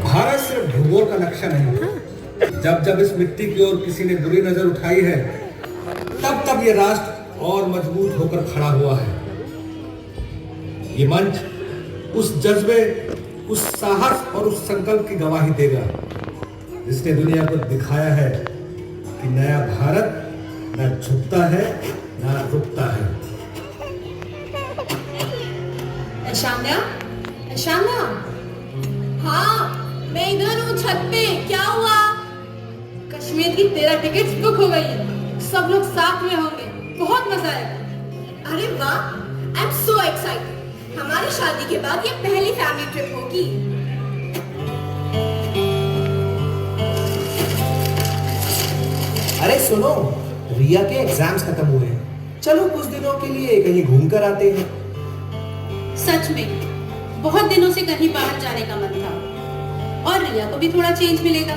भारत सिर्फ भूगोल का नक्शा नहीं है। जब जब इस मिट्टी की ओर किसी ने बुरी नजर उठाई है, तब तब ये राष्ट्र और मजबूत होकर खड़ा हुआ है। ये मंच उस जज्बे, उस साहस और उस संकल्प की गवाही देगा जिसने दुनिया को दिखाया है कि नया भारत न झुकता है न रुकता है। ऐशान्या, ऐशान्या, हाँ मैं इधर हूँ छत पे। क्या हुआ? कश्मीर की 13 टिकट्स बुक हो गई है। सब लोग साथ में होंगे, बहुत मजा आएगा। अरे वाह, आई एम सो एक्साइटेड। हमारी शादी के बाद ये पहली फैमिली ट्रिप होगी। अरे सुनो, रिया के एग्जाम्स खत्म हुए हैं। चलो कुछ दिनों के लिए कहीं घूम कर आते हैं। सच में बहुत दिनों से कहीं बाहर जाने का मन था और रिया को भी थोड़ा चेंज मिलेगा।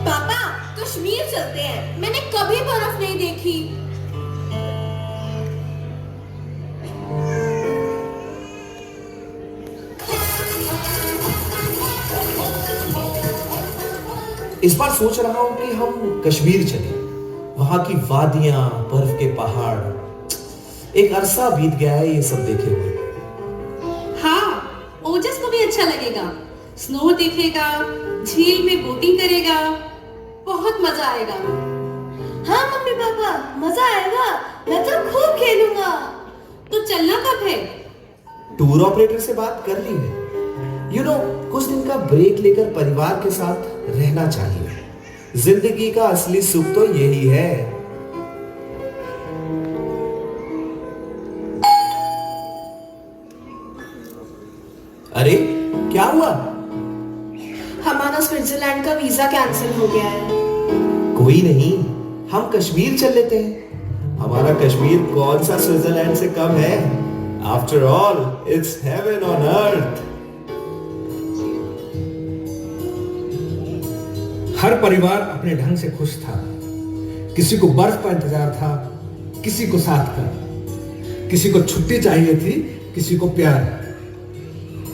पापा, कश्मीर चलते हैं। मैंने कभी बर्फ नहीं देखी। इस बार सोच रहा हूं कि हम कश्मीर चलें। वहां की वादियां, बर्फ के पहाड़, एक अरसा बीत गया है ये सब देखे हुए। हाँ, ओजस को भी अच्छा लगेगा। स्नो देखेगा, झील में बोटिंग करेगा, बहुत मजा आएगा। हाँ मम्मी पापा, मजा आएगा। मैं तो खूब खेलूंगा। तो चलना कब है? टूर ऑपरेटर से बात कर ली है। कुछ दिन का ब्रेक लेकर परिवार के साथ रहना चाहिए। जिंदगी का असली सुख तो यही है। अरे क्या हुआ? हमारा स्विट्जरलैंड का वीजा कैंसिल हो गया है। कोई नहीं, हम कश्मीर चल लेते हैं। हमारा कश्मीर कौन सा स्विट्जरलैंड से कम है? After all it's heaven on earth. हर परिवार अपने ढंग से खुश था। किसी को बर्फ का इंतजार था, किसी को साथ का, किसी को छुट्टी चाहिए थी, किसी को प्यार।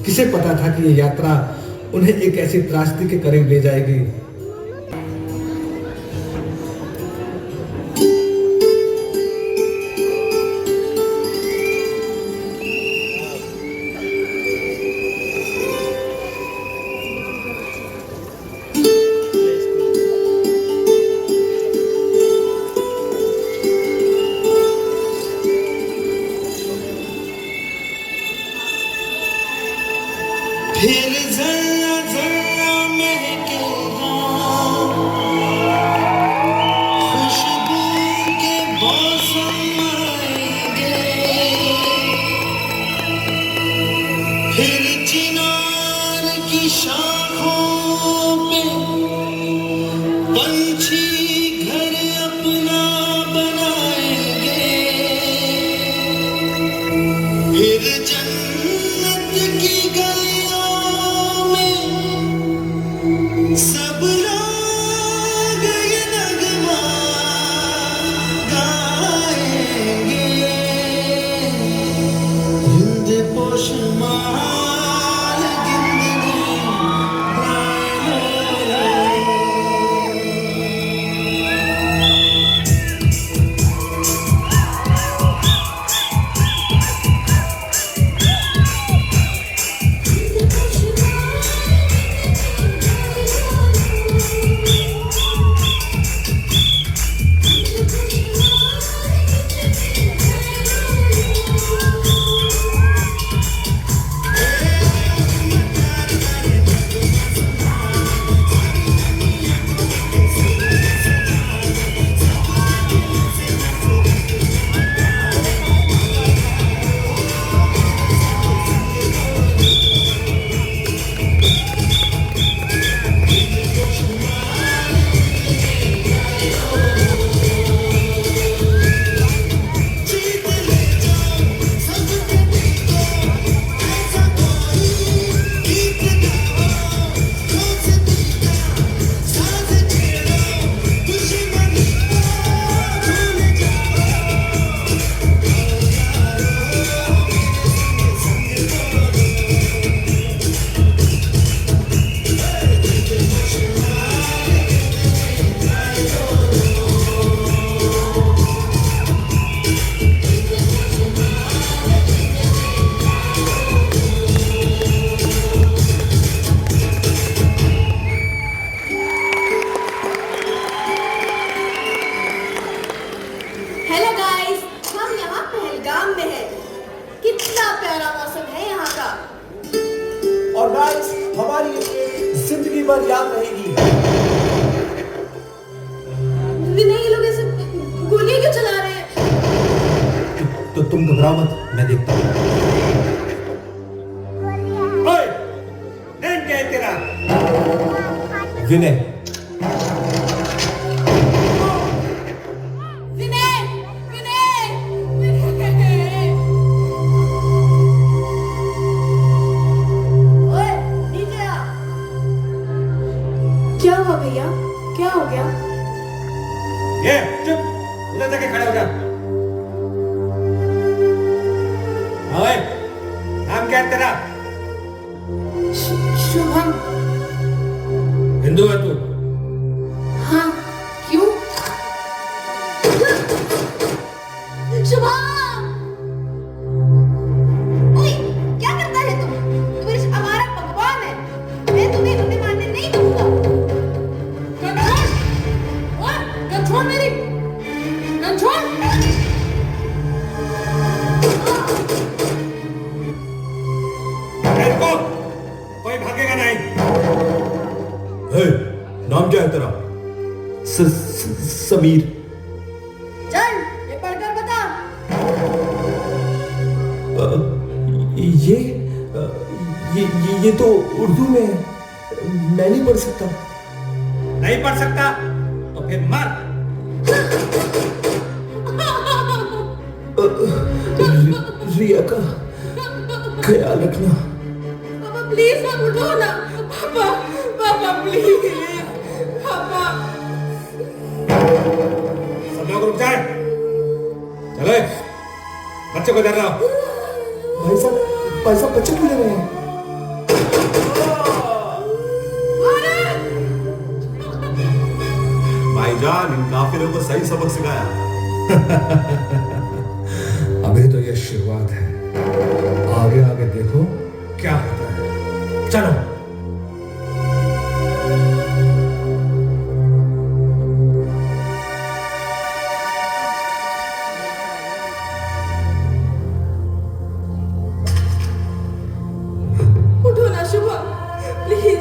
किसे पता था कि ये यात्रा उन्हें एक ऐसी त्रासदी के करीब ले जाएगी। फिर जरा जरा महकेगा घबराओ मत, मैं देखता हूं। ओए, नाम क्या है तेरा? विनय। विनय, विनय, विनय। ओए, नीचे आ। क्या हुआ भैया? क्या हो गया? ये चुप, उधर जाके खड़ा हो जा। ओए, नाम क्या है तेरा? शुभम। हिंदू है तू? हाँ, क्यों? शुभम! ओए, क्या करता है तुम? तुम इस हमारा भगवान है। मैं तुम्हें उन्हें मारने नहीं दूंगा। कंट्रोल! ओए, कंट्रोल मेरी! कंट्रोल! को कोई भागेगा नहीं। हे, नाम क्या है तेरा? समीर। चल, ये पढ़कर बता। ये तो उर्दू में है, मैं नहीं पढ़ सकता। नहीं पढ़ सकता तो फिर मर। रिया का ख्याल रखना। पापा प्लीज मत उठो ना। पापा, पापा प्लीज, पापा। सब लोग रुक जाए। चलो, बच्चे को डर रहा हो। भाई साहब बच्चे क्यों ले रहे हैं? भाईजान, इन काफिरों को सही सबक सिखाया। अभी तो ये शुरुआत है, आगे आगे देखो क्या होता है। चलो। उठो ना शुभम, प्लीज,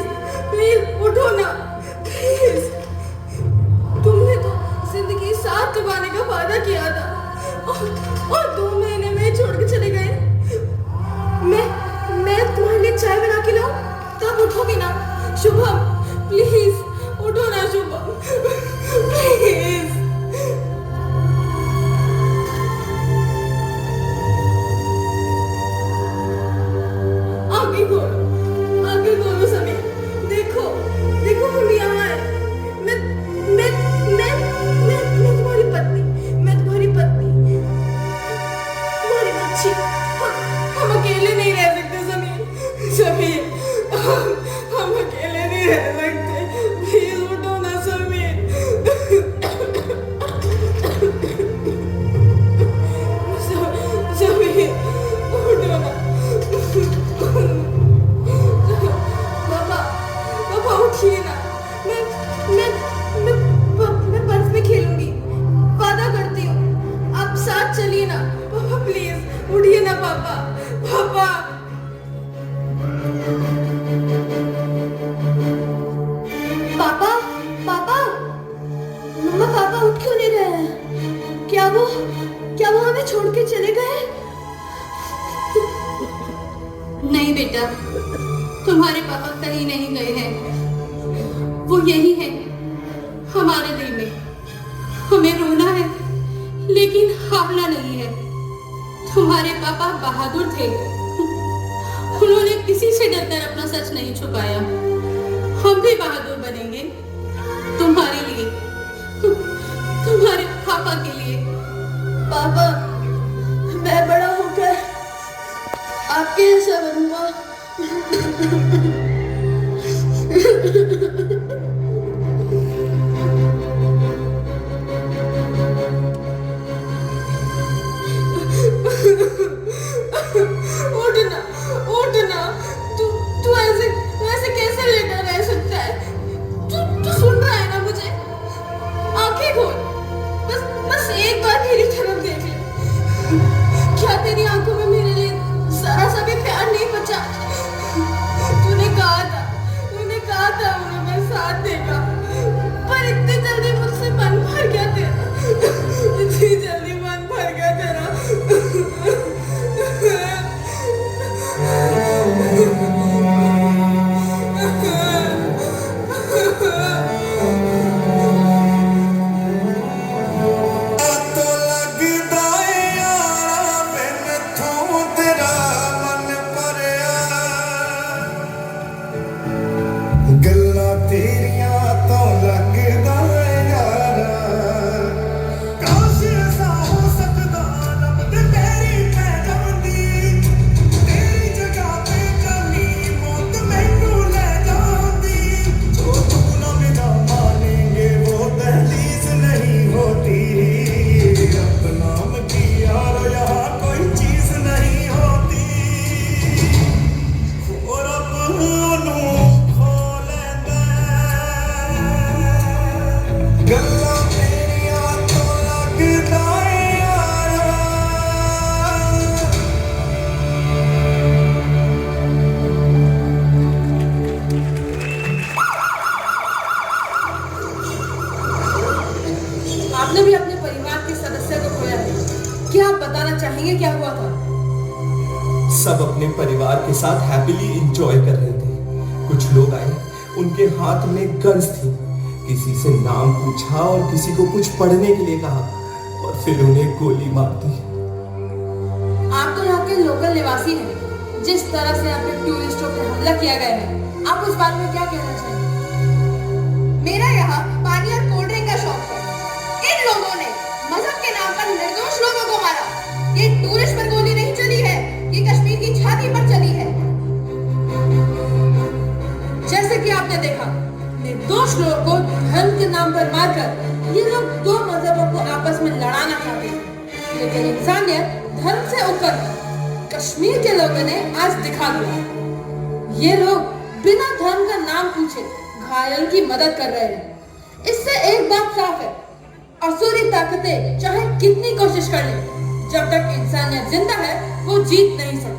प्लीज उठो ना, प्लीज। तुमने तो जिंदगी साथ निभाने का वादा किया था और 2 महीने में छोड़ के चले गए। मैं तुम्हारे लिए चाय बना के लाऊं, तब उठोगे ना? शुभम प्लीज उठो ना शुभम, प्लीज। आगे खोलो समीर। देखो, देखो हम यहाँ हैं। मैं तुम्हारी पत्नी, तुम्हारी बच्ची। हम अकेले नहीं रह सकते समीर, हम अकेले नहीं रह सकते। प्लीज उठो ना समीर। समीर उठो ना। पापा उठिए ना। मैं बर्फ में खेलूंगी, वादा करती हूँ। आप साथ चलिए ना पापा, प्लीज उठिए ना पापा। पापा पापा पापा मम्मा, पापा उठ क्यों नहीं रहे हैं? क्या वो हमें छोड़ के चले गए? नहीं बेटा, तुम्हारे पापा कहीं नहीं गए हैं, वो यही है हमारे दिल में। हमें रोना है लेकिन हारना नहीं है। तुम्हारे पापा बहादुर थे, उन्होंने किसी से डरकर अपना सच नहीं छुपाया। हम भी बहादुर बनेंगे तुम्हारे लिए, तुम्हारे पापा के लिए। पापा, मैं बड़ा होकर आपके जैसा बनूंगा। उठना। तू ऐसे कैसे लेटा रह सकता है? तू आपने भी अपने परिवार के सदस्य को खोया है। क्या आप बताना चाहेंगे क्या हुआ था? सब अपने परिवार के साथ हैप्पीली एंजॉय कर रहे थे। कुछ लोग आए, उनके हाथ में गन्स थी। किसी से नाम पूछा और किसी को कुछ पढ़ने के लिए कहा और फिर उन्हें गोली मार दी। आप तो यहाँ के लोकल निवासी हैं। जिस तरह से आपके टूरिस्टों पर हमला किया गया है, आप उस बारे में क्या कहना चाहेंगे? मेरा यहाँ पानी और कोल्ड ड्रिंक का शौक है। इन लोगों ने मजहब के नाम पर निर्दोष लोगों को मारा। ये टूरिस्ट पर गोली नहीं चली है, ये कश्मीर की छाती पर चली है। जैसे कि आपने देखा, निर्दोष लोगों को धर्म के नाम पर मारकर ये लोग दो मजहबों को आपस में लड़ाना चाहते हैं। लेकिन इंसानियत धर्म से ऊपर कश्मीर के लोगों ने आज दिखा दिया। ये लोग बिना धर्म का नाम पूछे घायल की मदद कर रहे हैं। इससे एक बात साफ है, असुरी ताकतें चाहे कितनी कोशिश कर लें, जब तक इंसानियत जिंदा है वो जीत नहीं सकते।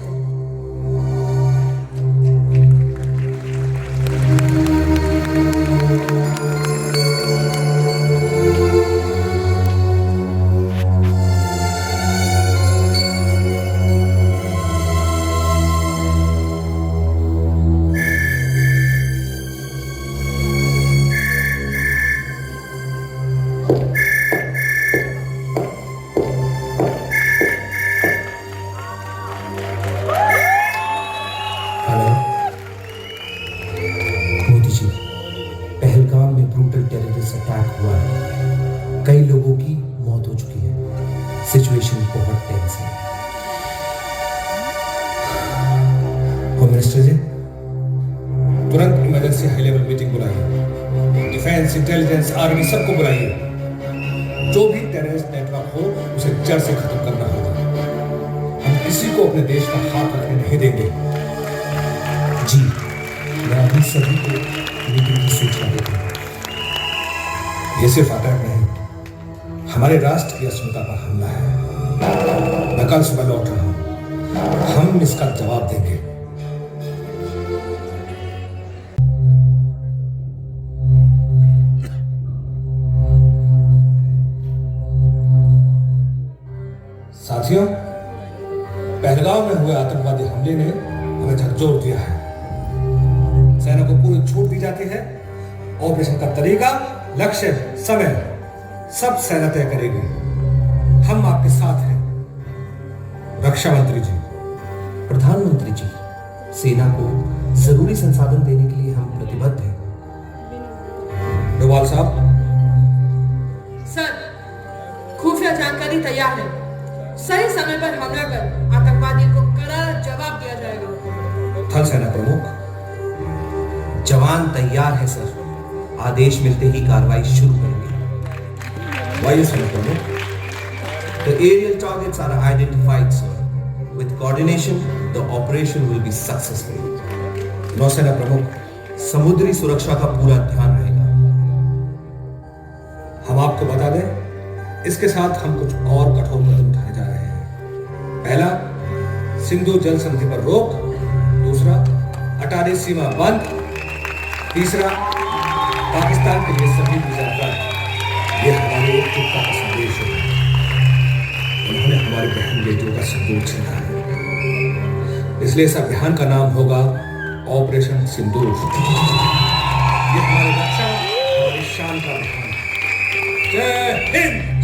पहलगाम में ब्रूटल टेररिस्ट अटैक हुआ है। कई लोगों की मौत हो चुकी है। सिचुएशन बहुत टेंस है। होम मिनिस्टर जी, तुरंत इमरजेंसी हाई लेवल मीटिंग बुलाइए। डिफेंस, इंटेलिजेंस, आर्मी सबको बुलाइए। जो भी टेररिस्ट नेटवर्क हो उसे जड़ से खत्म करना होगा। हम किसी को अपने देश का हाथ रखने नहीं देंगे। जी, मैं अभी सभी को मीटिंग की सूचना देता हूँ। ये सिर्फ अटैक नहीं, हमारे राष्ट्र की अस्मिता पर हमला है। मैं कल सुबह लौट रहा हूं, हम इसका जवाब देंगे। साथियों, पहलगाम में हुए आतंकवादी हमले ने हमें झकझोर दिया है। सेना को पूरी छूट दी जाती है। ऑपरेशन का तरीका, लक्ष्य, समय सब सेना तय करेगी। हम आपके साथ हैं। रक्षा मंत्री जी, प्रधानमंत्री जी, सेना को जरूरी संसाधन देने के लिए हम प्रतिबद्ध हैं। डोभाल साहब, सर, खुफिया जानकारी तैयार है। सही समय पर हमला कर आतंकवादियों को कड़ा जवाब दिया जाएगा। थल सेना प्रमुख, जवान तैयार है सर। आदेश मिलते ही कार्रवाई शुरू करेंगे। वायु सेना प्रमुख, The aerial targets are identified, sir. With coordination, the operation will be successful. नौसेना प्रमुख, समुद्री सुरक्षा का पूरा ध्यान रहेगा। हम आपको बता दें, इसके साथ हम कुछ और कठोर कदम उठाने जा रहे हैं। पहला, सिंधु जल संधि पर रोक। दूसरा, अटारी सीमा बंद। तीसरा, पाकिस्तान के लिए सभी वीजा रद्द। ये हमारे एकजुटता का संदेश है। उन्होंने हमारी बहन बेटियों का सिंदूर छीना है, इसलिए इस अभियान का नाम होगा ऑपरेशन सिंदूर। ये हमारी रक्षा, हमारी शान का अभियान है। जय हिंद।